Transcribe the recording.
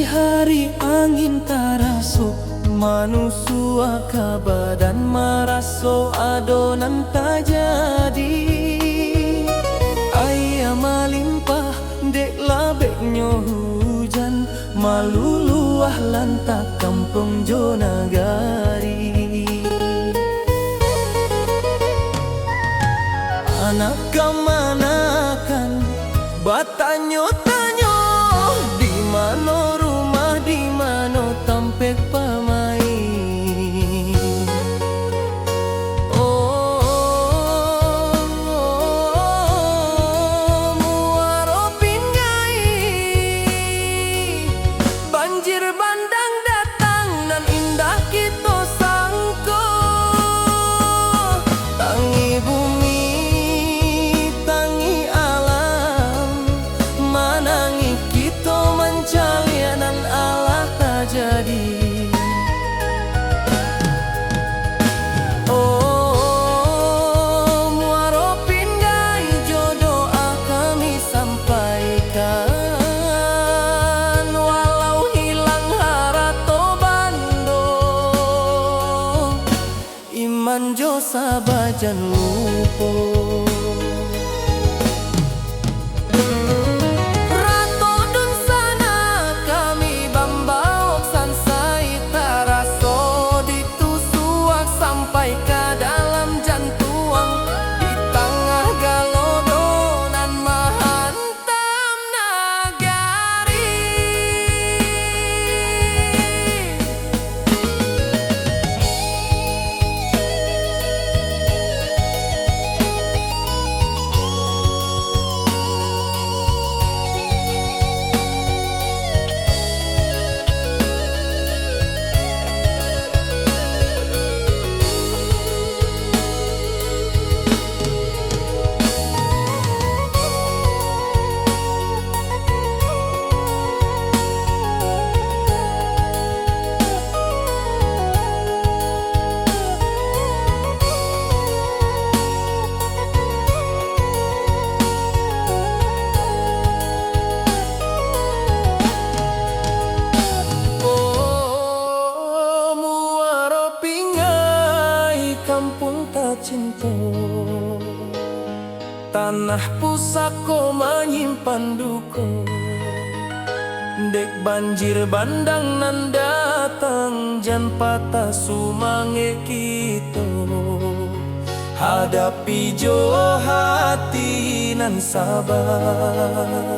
hari angin tarasuk manusua ka badan maraso adonan tak jadi. Ayah malimpah dek labeknya hujan maluluah lantak kampung Jonagari. Anak kemanakan batanyo-tanyo, di mana rumah, di mana tampek pamain. Muaro pingai, banjir bandang datang dan indah kita sangko. Tangi bumi jadi. Oh, muaro pindah jodoh kami sampaikan, walau hilang harato bando, iman jo sabajan lupo. Kampung tak cinta, tanah pusako menyimpan duka. Dek banjir bandang nan datang, jan patah sumange kita. Hadapi jo hati nan sabar.